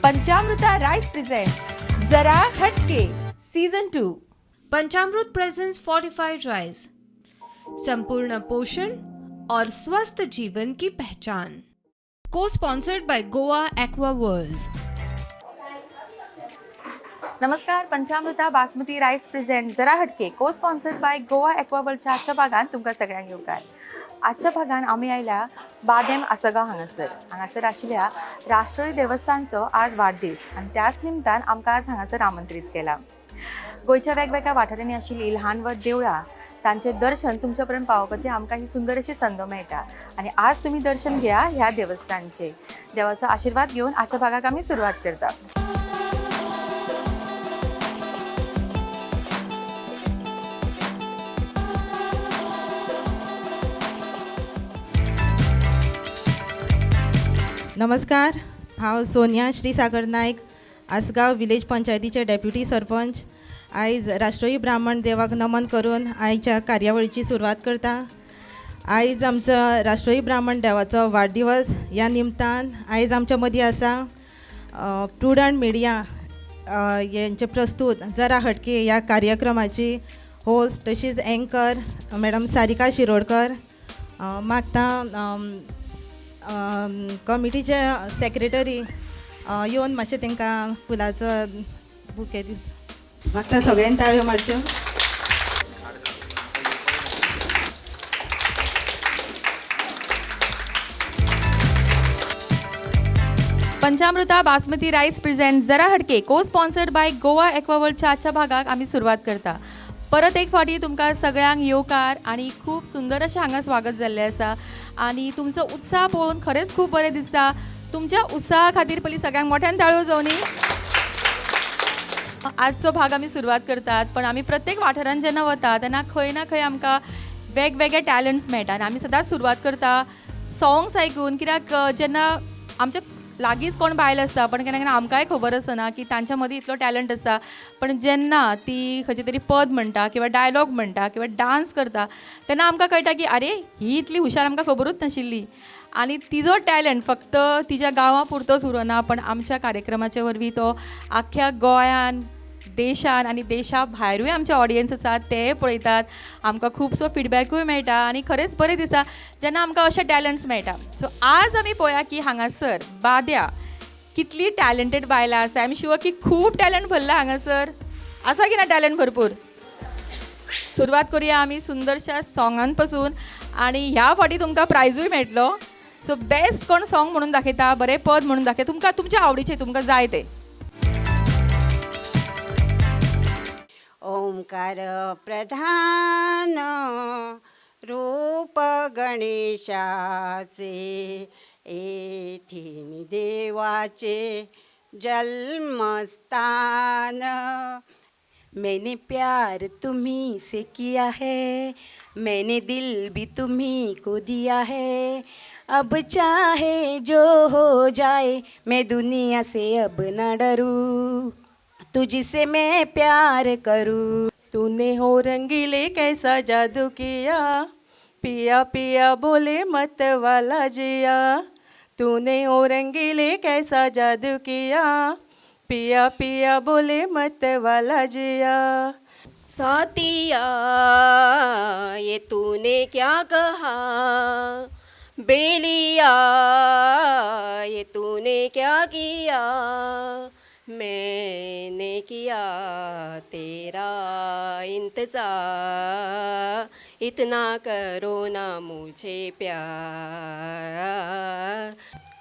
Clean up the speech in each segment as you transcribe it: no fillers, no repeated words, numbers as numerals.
पंचामृता rice present जरा हटके season 2। पंचामृत presents fortified rice, संपूर्ण पोषण और स्वस्थ जीवन की पहचान। को sponsored by Goa aqua world. नमस्कार, पंचामृता बासमती राइस प्रेजेंट जरा हटके को स्पॉन्सर्ड बाय गोवा एक्वा वर्ल्डच्या आजच्या भागात तुमकां सगळ्यांक येवकार। आजच्या भागात आमी आयल्या बादेम आसगांव हांगासर आशिल्ल्या राष्ट्रीय देवस्थानचो आज वाडदीस आनी त्याच निमतान आमकां आज हांगासर आमंत्रीत केला। गोंयच्या वेगवेगळ्या वाठारांनी आशिल्लीं ल्हान व्हड देवळां तांचे दर्शन तुमचे पर्यंत पावोवपाची आमकां ही सुंदर अशी संद मेळटा आनी आज तुम्ही दर्शन घेया ह्या देवस्थानचे। देवाचो आशीर्वाद घेवन आजच्या भागाक आमी सुरवात करता। नमस्कार, हांव सोनिया श्रीसागर नायक, आसगांव विलेज पंचायतीचे डेप्युटी सरपंच। आयज राष्ट्रीय ब्राह्मण देवाक नमन करून आयच्या कार्यावळीची सुरवात करता। आयज आमचो राष्ट्रीय ब्राह्मण देवाचो वाडदिवस, ह्या निमतान आयज आमच्या मदीं आसा प्रुडंट मिडिया यांचे प्रस्तुत जरा हटके ह्या कार्यक्रमाची होस्ट तशीच एंकर मॅडम सारिका शिरोडकर। मागता कमिटीचे सेक्रेटरी येवन मातशें तांकां फुलाचो बुके दी मागता। सगळ्यांनी ताळयो मारच्यो। पंचामृता बासमती राइस प्रेजेंट जरा हटके को स्पॉन्सर्ड बाय गोवा एक्वा वर्ल्डच्या आजच्या भागाक आमी सुरवात करता। परत एक फावटी तुमकां सगळ्यांक येवकार आणि खूप सुंदर अशें हांगा स्वागत जाल्लें आसा आणि तुमचो उत्साह पळोवन खरेंच खूब बरें दिसता। तुमच्या उत्साहा खातीर पयलीं सगळ्यांक मोठ्यान ताळयो जावनी। आजचो भाग आमी सुरवात करतात, पण आमी प्रत्येक वाठारांत जेन्ना वता तेन्ना खंय ना खंय आमकां वेगवेगळे टॅलंट्स मेळटा आनी आमी सदांच सुरवात करता सॉंग्स आयकून। कित्याक जेन्ना आमच्या लागींच कोण बायल आसता पण केन्ना केन्ना आमकांय खबर आसना की तांच्या मदीं इतलो टॅलंट आसा, पण जेन्ना ती खंयचे तरी पद म्हणटा किंवा डायलॉग म्हणटा किंवा डान्स करता तेन्ना आमकां कळटा की आरे ही इतली हुशार आमकां खबरूच नाशिल्ली। आणि तिजो टॅलंट फक्त तिच्या गांवा पुरतोच उरना, पण आमच्या कार्यक्रमाच्या वरवीं तो आख्ख्या गोंयान देशान आनी देशा भायरूय आमचे ऑडियन्स आसात ते पळयतात। आमकां खुबसो फिडबॅकूय मेळटा आनी खरेंच बरें दिसता जेन्ना आमकां अशे टॅलंट्स मेळटा। सो आज आमी पळोवया की हांगासर बाद्या कितली टॅलंटेड बायलां आसा। आय एम शुअर की खूब टॅलंट भरला हांगासर आसा की ना टॅलंट भरपूर। सुरवात करुया आमी सुंदरशा सॉंगान पासून आनी ह्या फावटी तुमकां प्रायजूय मेळटलो। सो बेस्ट कोण सॉंग म्हणून दाखयता, बरें पद म्हणून दाखयता, तुमकां तुमच्या आवडीचे तुमकां जाय ते। ओंकार प्रधान रूप गणेशाचे, येथील देवाचे जन्मस्थान। मैंने प्यार तुम्ही से किया है, मैंने दिल भी तुम्ही को दिया है, अब चाहे जो हो जाए मैं दुनिया से अब न डरूं, तुझसे मैं प्यार करूं। तूने हो रंगीले कैसा जादू किया, पिया पिया बोले मत वाला जिया। तूने हो रंगीले कैसा जादू किया, पिया पिया बोले मत वाला जिया। साथिया ये तूने क्या कहा, बेलिया ये तूने क्या किया, मैंने किया तेरा इंतजार, इतना करो ना मुझे प्यार।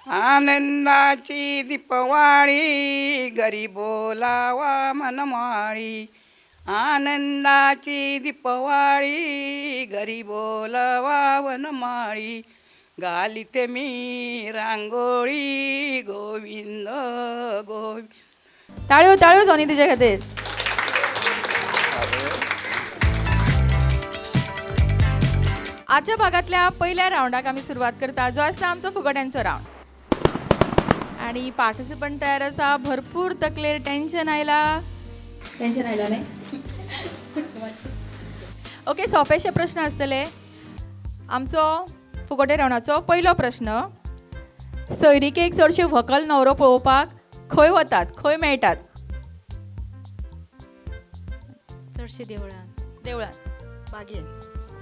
आनंदाची दीपवाळी घरी बोलावा मनमाळी, आनंदाची दीपवाळी घरी बोलावा वनमाळी, घालिते मी रांगोळी गोविंद गोविंद। ताळ्यो ताळ्यो जावनी तिच्या खातीर। आजच्या भागातल्या पहिल्या राऊंडाक आमी सुरवात करता, जो आसता आमचो फुगड्यांचो राऊंड। आणि पार्टिसिपंट तयार आसा, भरपूर तकलेर टेन्शन आयला न्ही? ओके, सोंपेशे प्रश्न आसतले। आमचो फुगड्या रावणाचो पयलो प्रश्न, सैरिकेक चडशे व्हंकल न्हवरो पळोवपाक खंय वतात, खंय मेळटात? चडशी देवळां. देवळात. बागेन.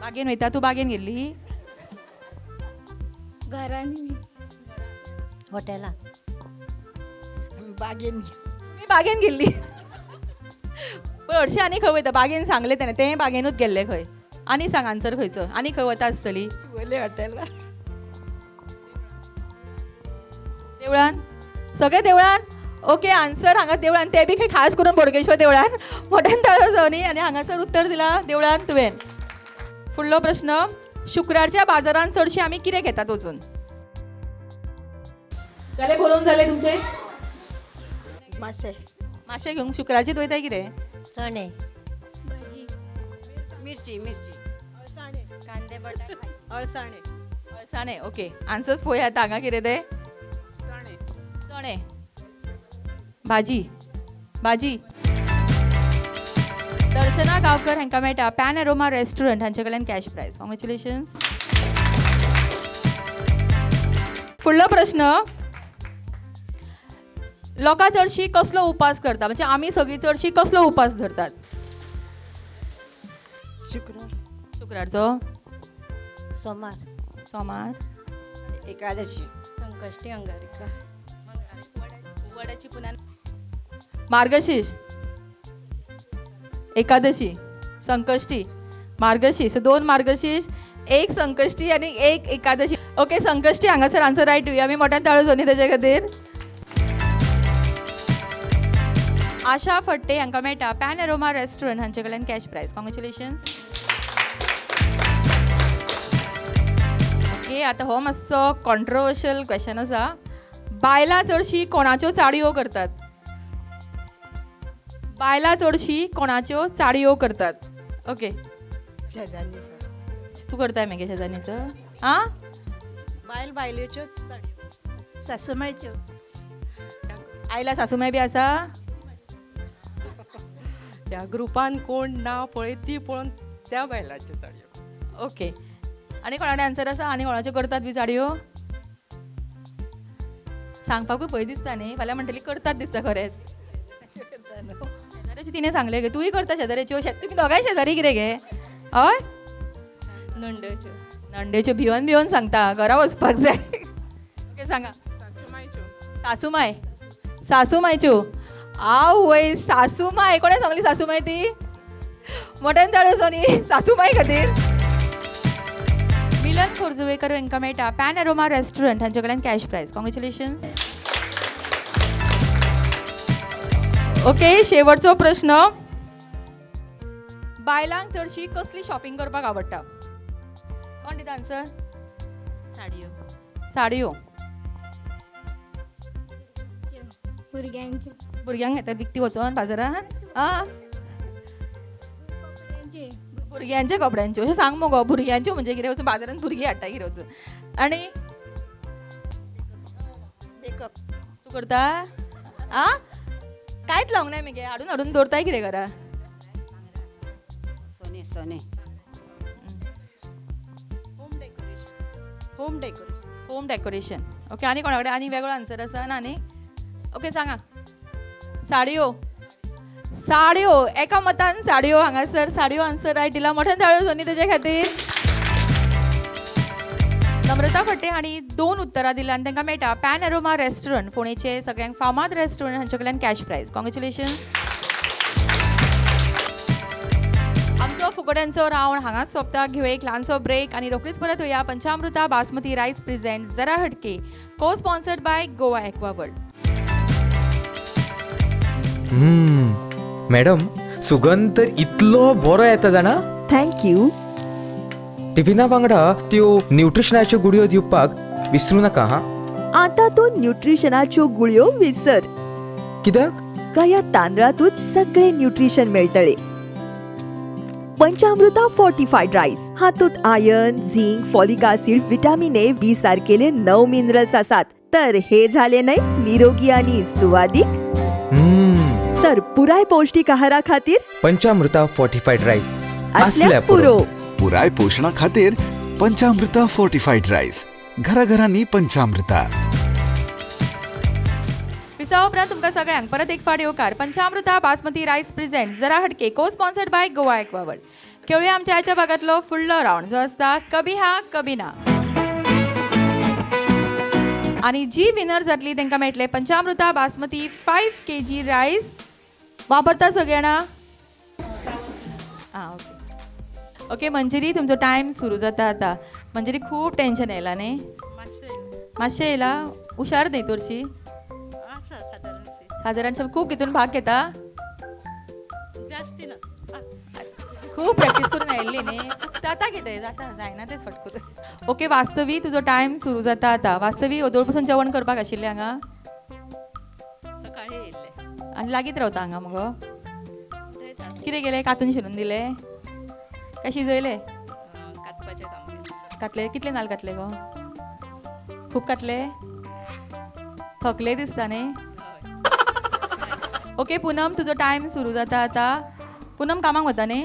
बागेन वयता. तूं बागेन गेल्ली? घरांनी. हॉटेलात. बागेन. मी बागेन गेल्ली. पण हरशीं आनी खंय वयता? बागेन सांगलें तेणें, तें बागेनूच गेल्लें खंय. आनी सांग आन्सर खंयचो? आनी खंय वता आसतली? वले हॉटेलार. देवळान? सगळे देवळान? ओके, आन्सर हांगा देवळान, ते बी खंय खास करून बोडगेश्वर देवळान. मोठ्यान ताळो जावं न्ही. आनी हांगासर उत्तर दिलां देवळान तुवें. फुडलो प्रश्न. शुक्रारच्या बाजारांत चडशें आमी कितें घेतात वचून? जालें, बरोवन जालें तुमचें? मासे. माशें घेवंक शुक्रारचें वयताय कितें? चणे. मिरची. कांदे बटाटा. अळसाणे. अळसाणे. ओके, आन्सर्स पळयात. हांगा कितें तें? चणे. चणे. भाजी. दर्शना गांवकर हांकां मेळटा पॅन एरोमा रेस्टॉरंट हांचे कडल्यान कॅश प्रायज. कॉंग्रॅच्युलेशन्स. फुडलो प्रश्न. लोकां चडशीं कसलो उपास करता? म्हणजे आमी सगळीं चडशीं कसलो उपास धरतात? शुक्रारचो. सोमार. एकादशी. संकष्टी अंगारिका. वडाची पुनन. मार्गशीर्ष. एकादशी. संकष्टी. मार्गशीर्ष. 2 मार्गशीर्ष, 1 संकष्टी आणि 1 एकादशी. ओके, संकष्टी हांगासर आन्सर रायट दिवया आमी. मोठ्यान ताळो जावं न्ही तेजे खातीर. आशा फडटे हांकां मेळटा पॅन एरोमा रेस्टॉरंट हांचे कडल्यान कॅश प्रायज. कॉंग्रॅच्युलेशन्स. ओके, आतां हो मातसो कॉन्ट्रोवर्शियल क्वेश्चन आसा. बायलां चडशीं कोणाच्यो चाळयो करतात? बायलां चडशीं कोणाच्यो चाळयो करतात? ओके, शेजान्नीचो. तूं करताय मगे शेजान्नीचो? आं? बायलेच्योच साडयो. सासूमायच्यो. आयला सासूमाय बी आसा? त्या ग्रुपान कोण नाव पळय ती पळोवन त्या बायलांच्यो साडयो. ओके, आनी कोणाकडे आन्सर आसा? आनी कोणाच्यो करतात बी चाळयो? सांगपाकूय भंय दिसता न्ही. फाल्यां म्हणटली करतात दिसता खरेंच. शेजाऱ्याची तिणें सांगलें गे. तुय करता शेजाऱ्याच्यो? तुमी दोगांय शेजारी कितें गे? हय, नंडेच्यो. नंडेच्यो भिवन सांगता. घरा वचपाक जाय. ओके, सांगा. सासूमायच्यो. आवय, सासूमाय. कोणें सांगली सासूमाय ती? मोठ्यान ताळयो न्ही सासूमाय खातीर. मिलन खोर्जुवेकर हांकां मेळटा पॅन एरोमा रेस्टॉरंट हांचे कडल्यान कॅश प्रायज. कॉंग्रॅच्युलेशन्स. ओके, शेवटचो प्रश्न. बायलांक चडशी कसली शॉपिंग करपाक आवडटा? कोण दिता आन्सर? साडयो. भुरग्यांक घेता दिकती वचोन बाजारांत? आं, भुरग्यांच्या कपड्यांच्यो. अशें सांग मगो. भुरग्यांच्यो म्हणजे कितें वचून बाजारांत भुरगीं हाडटा कितें वचून? आनी मेकअप. तूं करता? आं, कांयच लावंक नाय मगे. हाडून दवरताय कितें घरा? सोने. Home decoration. ओके, आनी कोणा कडेन आनी वेगळो आन्सर आसा? ना न्ही? ओके, सांगा. साडयो. एका मतान साडयो. हांगासर साडयो आन्सर रायट दिला. मोठ्यान ताळयो जावं न्ही तेजे खातीर. नम्रता फडटे हांणी 2 उत्तरां दिल्यां आनी तांकां मेळटा पॅन एरोमा रेस्टॉरंट, फोंडेचे सगळ्यांक फामाद रेस्टॉरंट हांचे कडल्यान कॅश प्रायज. कॉंग्रॅच्युलेशन्स. आमचो फुकट्यांचो रावंड हांगाच सोंपता. घेवया एक ल्हानसो ब्रेक आनी रोखडीच परत येवया. पंचामृता बासमती रायस प्रेझेंट जरा हटके, को sponsored by Goa aqua world. Madam, सुगंध तर इतलो बरो येता जाणा. थँक्यू. टिफिना वांगडा त्यो न्यूट्रिशनाच्यो गुळयो दिवपाक विसरूं नाका हा. आता तो न्यूट्रिशनाच्यो गुळयो विसर. कित्याक? का या तांदळातूच सगळे न्यूट्रिशन मेळटले. पंचामृता फोर्टिफाईड राईस हातूंत iron, zinc, folic acid, vitamin A, B सारकेले 9 मिनरल्स आसात. तर हे झाले नाही निरोगी आणि सुवादिक? तर पुराय पौष्टिक आहारा खातीर पंचामृता फोर्टिफाईड राईस असल्यास पुरो. पुराय पोषणा खातीर पंचामृता फोर्टिफाईड राईस. घराघरांनी पंचामृता. दिसा उपरांत तुमकां सगळ्यांक परत एक फावट येवकार पंचामृता बासमती रायस प्रेझेंट जरा हटके को स्पॉन्सर्ड बाय गोवा एक्वावर्ल्ड. खेळूया आमच्या आजच्या भागातलो फुडलो राऊंड जो आसता कभी हा कभी ना. आणि जी विनर जातली तांकां मेळटले पंचामृता बासमती 5 kg रायस. वापरता सगळीं जाणां? आं ओके ओके मंजिरी तुमचो टायम सुरू जाता आतां. मंजिरी खूब टेन्शन येयलां न्ही? मातशें येयला. हुशार न्ही तोरशी? सादारणशें खूब हितून भाग घेता? खूब प्रॅक्टीस करून आयिल्ली न्ही? जाता कितें जाता जायना तें फट करून. ओके वास्तवी तुजो टायम सुरू जाता आतां. वास्तवी ओदोळ पसून जेवण करपाक आशिल्लें हांगा? सकाळी येयल्ले. आनी लागीत रावता हांगा मगो? कितें केलें कातून शिनून दिलें काय शिजयलें? कातपाचें काम केलें. कातले कितले नाल्ल कातले गो? खूब कातले? थकले दिसता न्ही? ओके पूनम तुजो टायम सुरू जाता आतां. पूनम कामाक वता न्ही?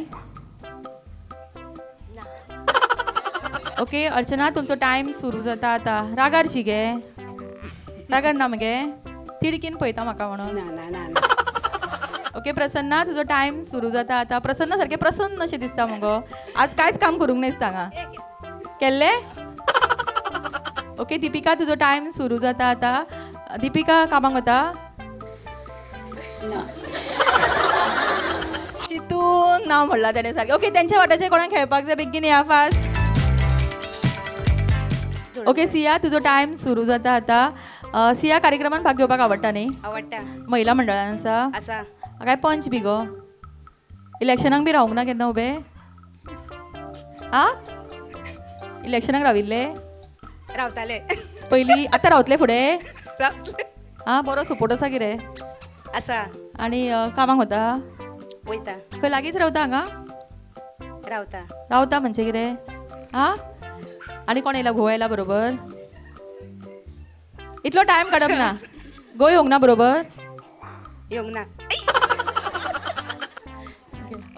ओके अर्चना तुमचो टायम सुरू जाता आतां. रागारशी गे? रागार ना मगे? तिडकीन पळयता म्हाका म्हणून. ना ना ना. ओके प्रसन्ना तुजो टायम सुरू जाता आतां. प्रसन्न सारकें प्रसन्न अशें दिसता मगो. आज कांयच काम करूंक ना दिसता हांगा. केल्ले? ओके दिपिका तुजो टायम सुरू जाता आतां. दिपिका कामाक वता? चितून नांव म्हणलां तेणें सारकें. ओके तेंच्या वाट्याचेर कोणाक खेळपाक जाय बेगीन या फास्ट. ओके सिया तुजो टायम सुरू जाता आतां. सिया कार्यक्रमान भाग घेवपाक आवडटा न्ही? आवडटा. महिला मंडळान आसा? आसा. काय पंच बी गो? इलेक्शनाक बी रावूंक ना केन्ना उबे? आ इलेक्शनाक राविल्ले? रावताले. पयलीं आतां रावतले फुडें? रावतले. आं बरो सपोर्ट आसा कितें? आसा. आनी कामाक वता? वयता. खंय लागींच रावता हांगा? रावता. रावता म्हणजे कितें? आं आनी कोण येयला? घोव येयला बरोबर? इतलो टायम काडप ना? घोव येवंक ना बरोबर? येवंक ना.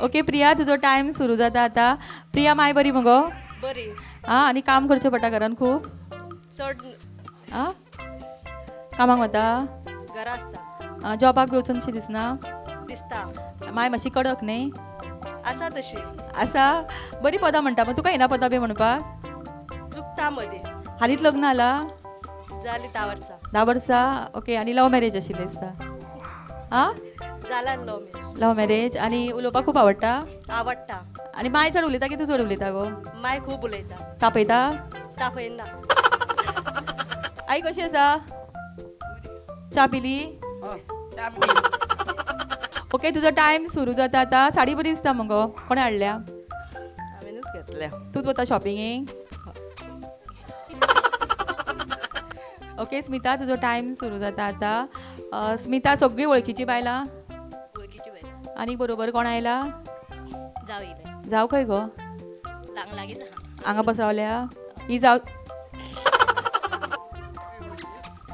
ओके प्रिया तुजो टायम सुरू जाता आतां. प्रिया माय बरी मगो? बरी. आं आनी काम करचें पडटा घरान खूब? चड आं कामाक वता? घरा आसता. जॉबाक वचूनशी दिसना? दिसता. माय मातशी कडक न्ही? आसा तशी. आसा? बरी पदां म्हणटा मग तुका येना पदां बी म्हणपाक? चुकता मदीं. हालींच लग्न जाला? जाली 10 वर्सां. 10 वर्सां. ओके आनी लव मॅरेज आशिल्लें दिसता? आं जाला लव मॅरेज. लव मॅरेज. आनी उलोवपाक खूब आवडटा? आवडटा. आनी माय चड उलयता की तूं चड उलयता गो? माय खूब उलयता. तापयता? तापयना. आई कशी आसा? च्या पिली? ओके तुजो टायम सुरू जाता आतां. साडी बरी दिसता मगो. कोणें हाडल्या? हांवेनूच घेतल्या. तूंच वता शॉपिंगेक? ओके स्मिता तुजो टायम सुरू जाता आतां. स्मिता सगळीं वळखीची बायलां? वळखीची बायल. आनी बरोबर कोण आयला? जाव येयले. जाव खंय गो? लागींच हांगा बसरावल्या? ही जाव.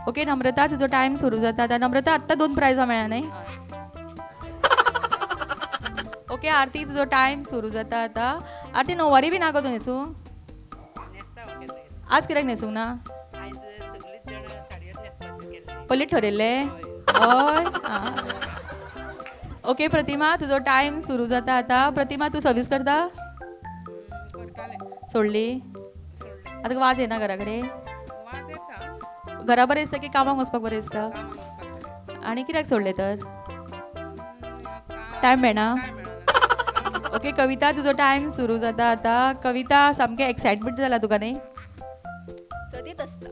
ओके नम्रता तुजो टायम सुरू जाता आतां. नम्रता आत्तां 2 प्रायजां मेळ्ळा न्ही? ओके आरती तुजो टायम सुरू जाता आतां. आरती नववारी बी ना गो तूं न्हेसूंक? आज कित्याक न्हेसूंक ना? पयलींच ठरयल्लें? हय. ओके प्रतिमा तुजो टायम सुरू जाता आतां. प्रतिमा तूं सर्वीस करता? सोडली? आतां वाज येना घरा कडेन? घरा बरें दिसता की कामाक वचपाक बरें दिसता? आनी कित्याक सोडलें तर? टायम मेळना? ओके कविता तुजो टायम सुरू जाता आतां. कविता सामकें एक्सायटमेंट जाला तुका न्ही? सदीत आसता.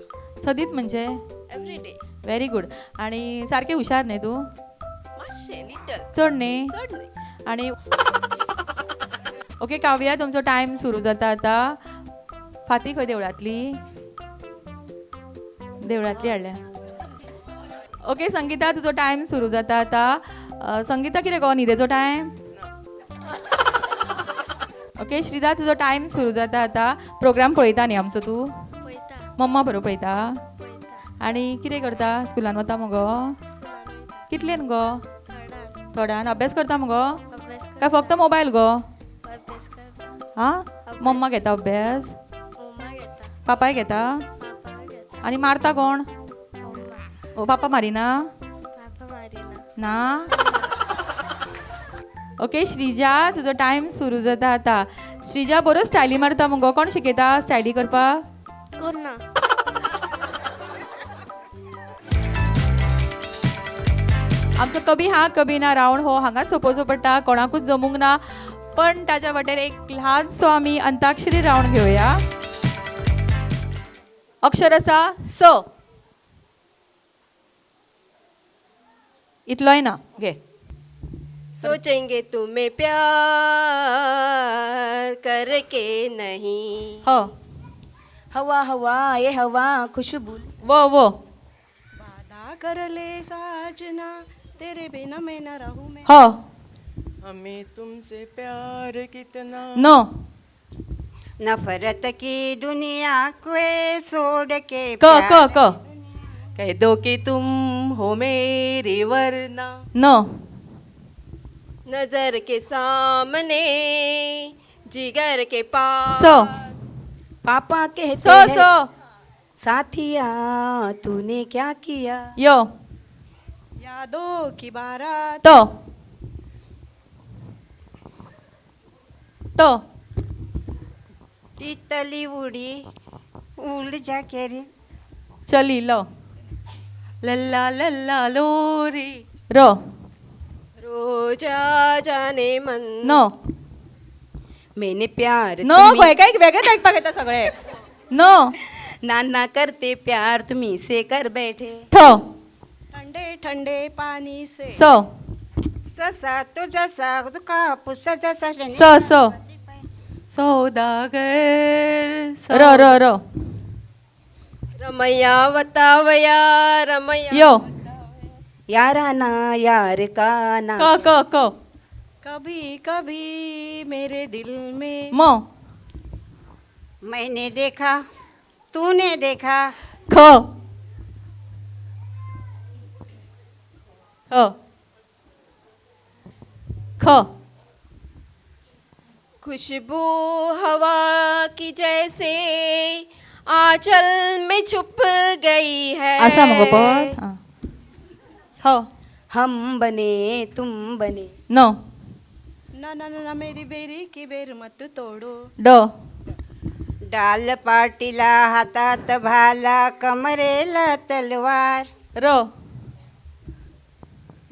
सदीत म्हणजे? Every day. Very good. आनी सारकें हुशार न्ही तूं? मातशें लिटल. चड न्ही? चड न्ही. आनी ओके काव्या तुमचो टायम सुरू जाता आतां. फाती खंय देवळांतली? देवळांतली हाडल्या. ओके संगीता तुजो टायम सुरू जाता आतां. संगीता कितें गो न्हिदेचो टायम? ओके श्रीदा तुजो टायम सुरू जाता आतां. प्रोग्राम पळयता न्ही आमचो तूं? मम्मा बरोबर पळयता? आनी कितें करता? स्कुलान वता मगो? कितलेन गो? थोड्यान. अभ्यास करता मगो? काय फक्त मोबायल गो? हां मम्मा घेता अभ्यास? पापाय घेता? आनी मारता कोण? ओ पापा मारिना? ना ओके श्रीजा तुजो टायम सुरू जाता आतां श्रीजा बरो स्टायली मारता मुगो कोण शिकयता स्टायली करपाक कोण ना आमचो कभी हा कभी ना रावंड हो हांगा सोंपोवचो पडटा कोणाकूच जमूंक ना पण ताच्या वाटेर एक ल्हानसो आमी अंताक्षरी रावंड घेवया अक्षर आसा स इतलोय ना घे सोचेंगे तुम्हें प्यार करके नहीं हो हवा हवा ये हवा खुशबू वो वादा कर ले साजना तेरे बिना मैं न रहूं मैं हो हमें तुमसे प्यार कितना नो नफरत की दुनिया को छोड़ के क क क कह दो कि तुम हो मेरे वरना नो नजर के सामने जिगर के पास सो पापा कहते सो हैं सो साथिया तूने क्या किया यो यादों की बारात तो तितली उड़ी उड़ जा के रे चली लो लल्ला लल्ला लोरी रो रोजा जाने मन नो मैंने प्यार नो तुम्ही- काय वेगळेच ऐकपाक येता सगळे नो नाना करते प्यार तुम्ही से कर बैठे ठो ठंडे ठंडे पानी से सो ससा तो जसा तो कापूस जसा सो सो सौदागर रो रो रो रमैया बतावया रमैया यो याराना यार का ना क क क कभी कभी मेरे दिल में मो मैंने देखा तूने देखा ख हो ख खुशबू हवा की जैसे आंचल में छुप गई है असा मगो पद हो हम बने तुम बने नो ना ना ना ना मेरी बेरी की बेर मत तोडो डो डाल पाटीला हातात भाला कमरेला तलवार रो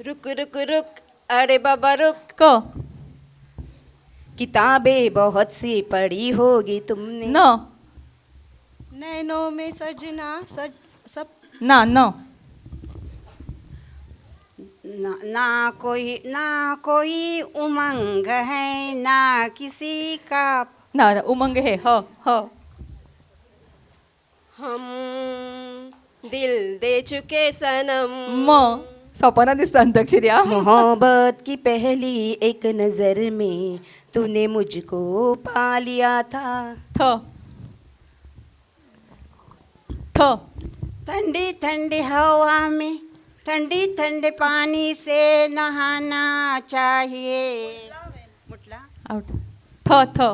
रुक रुक रुक अरे बाबा रुक क किताबें बहुत सी पढ़ी होगी तुमने नो नैनों में सजना सब ना नो ना कोई उमंग है ना किसी का ना ना, उमंग है हो हो हम दिल दे चुके सनम मो सोपना दिसता अंताक्षरी हा. मोहब्बत की पहली एक नजर में तूने मुझको पा लिया था थो थो ठंडी ठंडी हवा में ठंडी ठंडे पानी से नहाना चाहिए मुटला आउट थो थो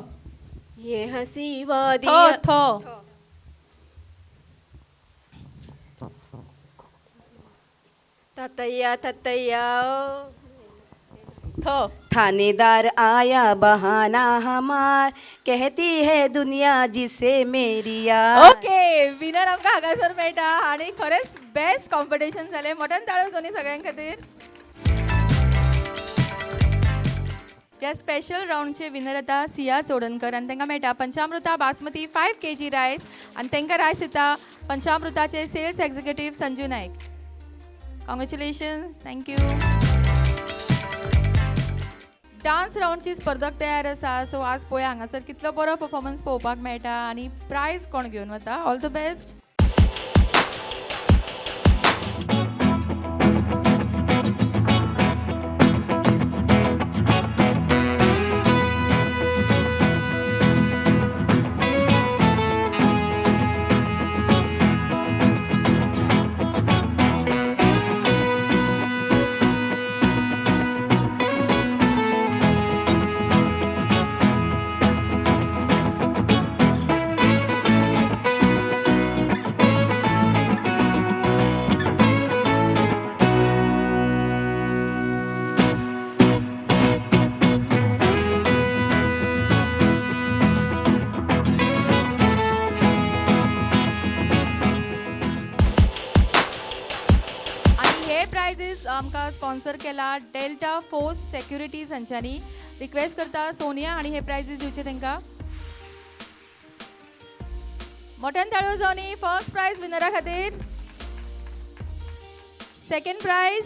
ये हंसी थो वादियाँ थो ततैया ततैया ओ। थो थानेदार आया बहाना हमार कहती है दुनिया जिसे मेरी यार ओके विनर आमकां हांगासर मेळटा आनी खरेंच बेस्ट कॉम्पिटिशन जालें मोठ्यान ताळो दोनी सगळ्यां खातीर ह्या स्पेशल राउंडचे विनर येता सिया चोडणकर आनी तांकां मेळटा पंचामृता बासमती 5 kg रायस आनी तांकां रायस येता पंचामृताचे सेल्स एक्झिक्युटीव संजू नायक कॉंग्रॅच्युलेशन्स थँक्यू डान्स राउंडची स्पर्धक तयार आसा सो आज पळय हांगासर कितलो बरो परफॉर्मन्स पळोवपाक मेळटा आनी प्रायज कोण घेवन वता ऑल द बेस्ट प्राइजीस आमकां स्पॉन्सर केला डेल्टा फोर्स सेक्युरिटीज हांच्यांनी. रिक्वेस्ट करता सोनिया आनी हे प्राइजीस दिवचे तांकां. मोठ्यान ताळयो जावनी फर्स्ट प्राइज विनरा खातीर. सेकंड प्राइज,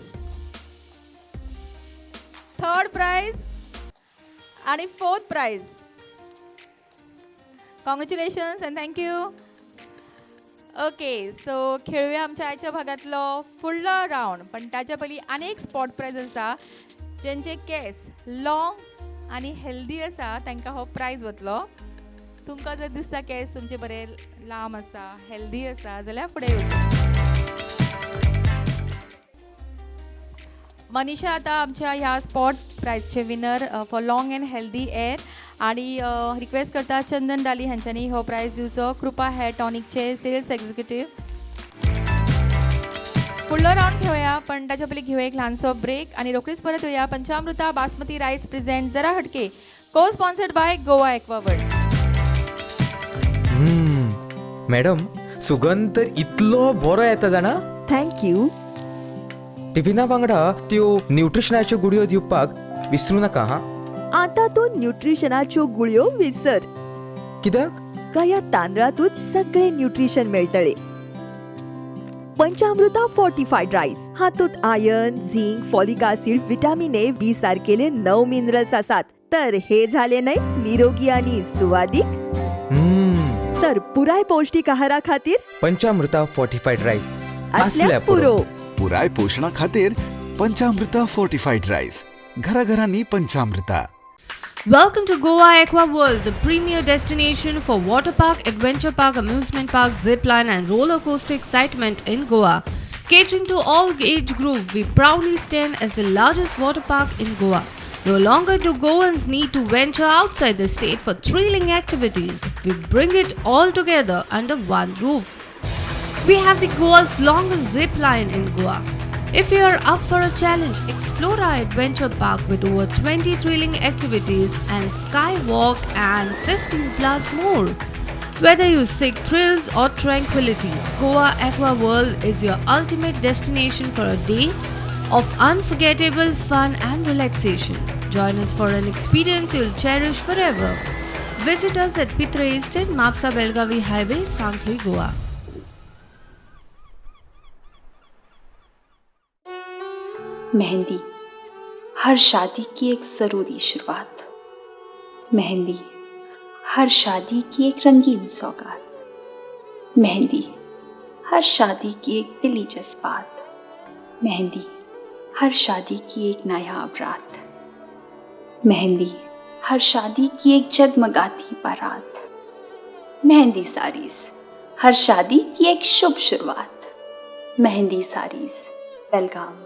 थर्ड प्राइज आणि fourth prize. Congratulations and thank you. Okay, so खेळूया आमच्या आयच्या भागातलो फुडलो रावंड. पण ताच्या पयलीं आनी एक स्पॉट प्राइज आसा. जेंचे केस लॉंग आनी हेल्दी आसा तांकां हो प्राइज वतलो. तुमकां जर दिसता केस तुमचे बरे लांब आसा, हेल्दी आसा जाल्यार फुडें येवचें. मनीषा आतां आमच्या ह्या स्पॉट प्राइजचे winner for long and healthy hair. आणि रिक्वेस्ट करता चंदन डाली हांच्यांनी हो प्राइज दिवचो. कृपा हेअर टॉनिकचे सेल्स एक्झिक्युटीव. फुडलो राउंड घेवया पण ताच्या पयलीं घेवया एक ल्हानसो ब्रेक आणि रोखडीच परत येवया. पंचामृता बासमती रायस प्रेझेंट जरा हटके, को स्पॉन्सर्ड बाय गोवा एक्वावर्ल्ड. मॅडम, सुगंध तर इतलो बरो येता जाणा. थँक्यू. टिफिना वांगडा त्यो न्यूट्रिशनाच्यो गुडयो दिवपाक विसरू नाका हा. आता तू न्यूट्रिशनाच्यो गुळयो विसर. कित्याक? का या तांदळातूच सगळे न्यूट्रिशन मेळटले. पंचामृता फोर्टिफाईड राईस हातूंत iron, zinc, folic acid, vitamin A, B सारकेले 9 मिनरल्स आसात. तर हे झाले नाही निरोगी आणि सुवादिक. तर पुराय पौष्टिक आहारा खातीर पंचामृता फोर्टिफाईड राईस असल्यास पुरो. पुराय पोषणा खातीर पंचामृता फोर्टिफाईड राईस. घराघरांनी पंचामृता. Welcome to Goa Aqua World, the premier destination for water park, adventure park, amusement park, zip line and roller coaster excitement in Goa. Catering to all age group, we proudly stand as the largest water park in Goa. No longer do Goans need to venture outside the state for thrilling activities. We bring it all together under one roof. We have the Goa's longest zip line in Goa. If you are up for a challenge, explore our adventure park with over 20 thrilling activities and skywalk and 15 plus more. Whether you seek thrills or tranquility, Goa Aqua World is your ultimate destination for a day of unforgettable fun and relaxation. Join us for an experience you'll cherish forever. Visit us at Pitra Estate, Mapsa Belgavi Highway, Sangli, Goa. Mehndi हर शादी की एक ज़रूरी शुरुआत. मेहंदी हर शादी की एक रंगीन सौगात. मेहंदी हर शादी की एक दिली जज्बात. मेहंदी हर शादी की एक नायाब रात. मेहंदी हर शादी की एक जगमगाती बारात. मेहंदी साड़ीज़ हर शादी की एक शुभ शुरुआत. मेहंदी साड़ीज़, बेलगाम.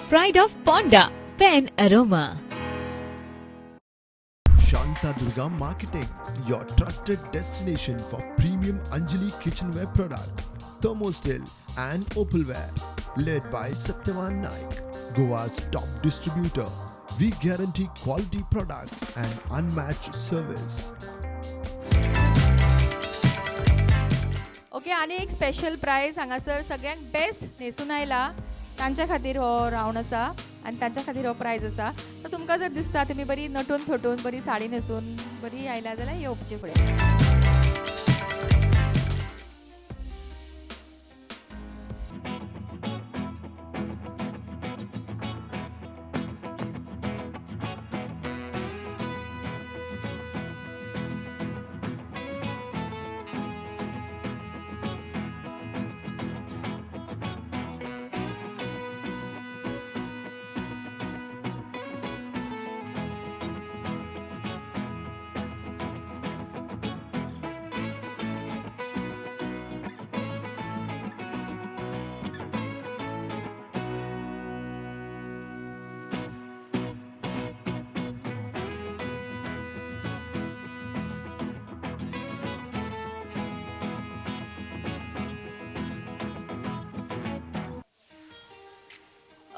Pride of Ponda, Pen Aroma. Shanta Durga Marketing, your trusted destination for premium Anjali kitchenware product, thermostil and opalware. Led by Satyavan Naik, Goa's top distributor. We guarantee quality products and unmatched service. Okay, आणि एक special price हांगासर सगळ्यांक best न्हेसून आयला तांच्या खातीर हो round आसा आनी तांच्या खातीर हो प्राइज आसा. तर तुमकां जर दिसता तुमी बरी नटून थटून बरी साडी न्हेसून बरी आयल्या जाल्यार येवचें फुडें.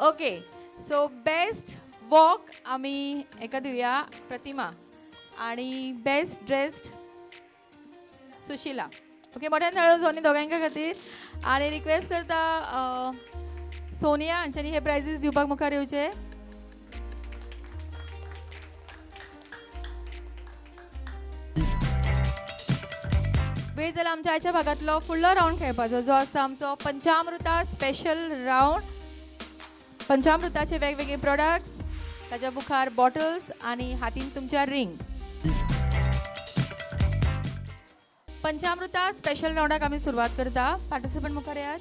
ओके सो बेस्ट वॉक आमी एका दिवया प्रतिमा आणि बेस्ट ड्रेस्ड सुशिला. ओके मोठ्यान धाडो दोनी दोगांच्या खातीर. आणि रिक्वेस्ट करता सोनिया हांच्यांनी हे प्रायजीस दिवपाक मुखार येवचे. वेळ जाला आमच्या आयच्या भागातलो फुडलो राऊंड खेळपाचो जो आसता आमचो पंचामृता स्पेशल राऊंड. पंचामृताचे वेगवेगळे प्रोडक्ट्स, ताच्या मुखार बॉटल्स आणि हातीन तुमच्या रिंग. पंचामृता स्पेशल राऊंडाक आमी सुरवात करता. पार्टिसिपंट मुखार येयात.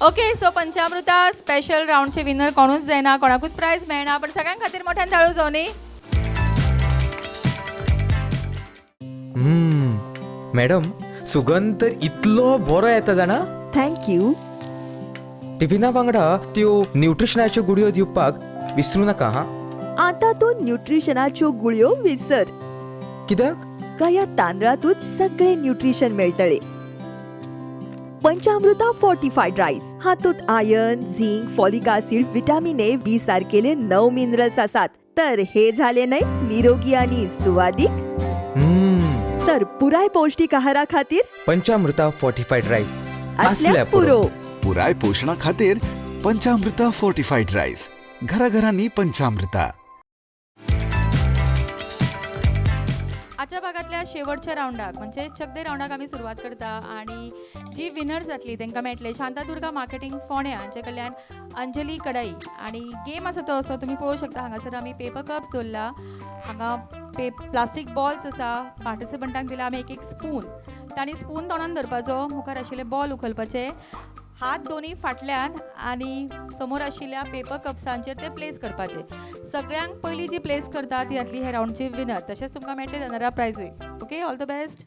ओके सो पंचामृता स्पेशल राऊंडचे विनर कोणूच जायना, कोणाकूच प्राइज मेळना, पण सगळ्यां खातीर मोठ्यान ताळो जावनी. मॅडम सुगंध तर इतलो बरो येता जाणा. थँक्यू. टिफिना वांगडा त्यो न्यूट्रिशनाच्यो गुडयो दिवपाक विसरू नका हा. आता तू न्यूट्रिशनाच्यो गुळयो विसर. कित्याक? का या तांदळातूच सगळे न्यूट्रिशन मेळटले. पंचामृता फोर्टिफाईड राईस हातूंत iron, zinc, folic acid, vitamin A, B सारकेले 9 मिनरल्स आसात. तर हे झाले नाही निरोगी आणि सुवादिक. तर पुराय पौष्टिक आहारा खातीर पंचामृता फोर्टिफाईड राईस असल्यास पुरो. पुराय पोषणा खातीर पंचामृता फोर्टिफाईड राईस. घराघरांनी पंचामृता. आजच्या भागातल्या शेवटच्या राऊंडाक म्हणजे चकदे राऊंडाक आमी सुरवात करता. आणि जी विनर जातली तांकां मेळटले शांतादुर्गा मार्केटिंग फोंड्या हांचे कडल्यान अंजली कडाई. आणि गेम आसा तो असो तुमी पळोवंक शकता. हांगासर आमी पेपर कप्स दवरला, हांगा प्लास्टीक बॉल्स आसा. पार्टिसिपंटांक दिला आमी एक स्पून. तांणी स्पून तोंडान धरपाचो, मुखार आशिल्ले बॉल उखलपाचे, हात दोन्ही फाटल्यान आणि समोर आशिल्ल्या पेपर कप्सांचेर ते प्लेस करपाचे. सगळ्यांक पयली जी प्लेस करता ती जातली हे राऊंडची विनर. तशेंच तुमकां मेळटले जाणारा प्रायजूय. Okay all the best.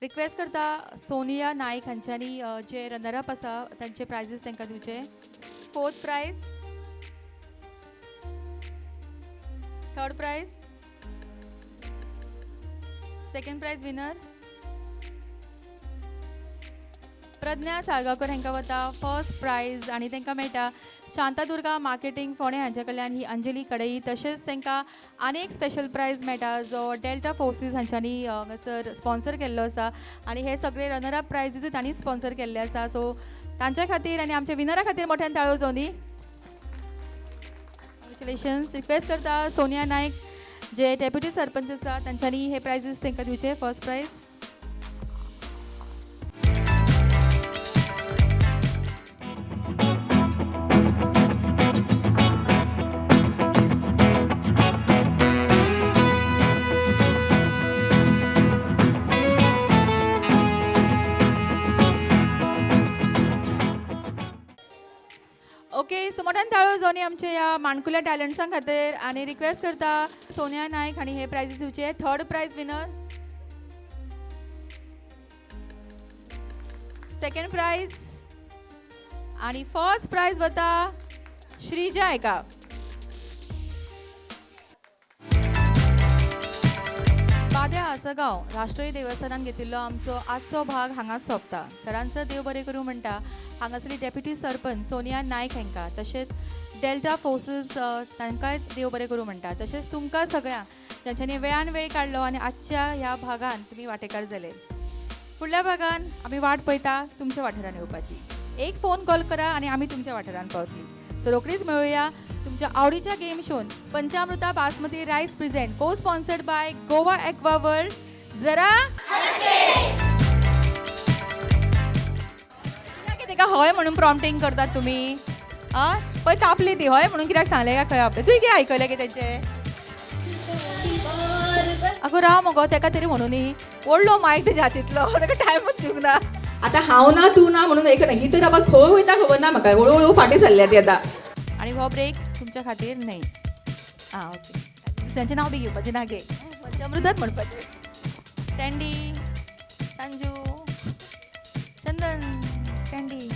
Request करता सोनिया नाईक हांच्यांनी जे रनरअप आसा तांचे प्रायजीस तांकां दिवचे. 4th prize, 3rd prize, 2nd prize winner Pradnya Salgaonkar हांकां वता 1st प्राइज. आणि तांकां मेळटा शांतादुर्गा मार्केटिंग फोंडे हांचे कडल्यान ही अंजली कढई, तशेंच तांकां आनी एक स्पेशल प्रायज मेळटा जो डेल्टा फोर्सीस हांच्यांनी हांगासर स्पॉन्सर केल्लो आसा आनी हे सगळे रनर अप प्रायजीसूय तांणी स्पॉन्सर केल्ले आसा. सो तांच्या खातीर आनी आमच्या विनरा खातीर मोठ्यान ताळयो जावनी. कॉंग्रेच्युलेशन्स. रिक्वेस्ट करता सोनिया नायक जे डेप्युटी सरपंच आसा तांच्यांनी हे प्रायजीस तांकां दिवचे. First prize. ओके, सो मोठ्यान ताळयो जावनी आमच्या ह्या माणकुल्या टॅलंट्सां खातीर. आनी रिक्वेस्ट करता सोनिया नायक हांणी हे प्रायजीस दिवचे. Third prize winner. Second prize आणि फर्स्ट प्रायज वता श्रीजा एका. बाद्या आसगांव राष्ट्रीय देवस्थानान घेतिल्लो आमचो आजचो भाग हांगाच सोंपता. सरांचो देव बरें करूं म्हणटा हांगासरली डेप्युटी सरपंच सोनिया नायक हांकां, तशेंच डेल्टा फोर्सीस तांकांय देव बरें करूं म्हणटा, तशेंच तुमकां सगळ्यांक जांच्यांनी वेळान वेळ काडलो आनी आजच्या ह्या भागान तुमी वांटेकार जाले. फुडल्या भागान आमी वाट पळयता तुमच्या वाठारान येवपाची. एक फोन कॉल करा आनी आमी तुमच्या वाठारान पावतली. सो रोखडीच मेळुया तुमच्या आवडीच्या गेम शोन पंचामृता बासमती रायस प्रेझेंट को sponsored by Goa aqua world. जरा तेका हय म्हणून प्रॉम्प्टिंग करतात तुमी. पळय तापली ती हय म्हणून कित्याक सांगलें काय खंय आपलें. तुवें कितें आयकलें की तेंचें. आगो राव मगो तेका तरी म्हणून व्हडलो मायक तेज्या हातींतलो तेका टायमूच दिवंक ना. आतां हांव ना तूं ना म्हणून एक ही तर बाबा खंय वयता खबर ना म्हाका. हळू फाटीं सरल्या ती आतां. आनी हो ब्रेक तुमच्या खातीर न्हय. ओके, दुसऱ्यांचें नांव बी घेवपाचें ना गे. पंचामृताच म्हणपाचें. सँडी, संजू, चंदन, सँडी.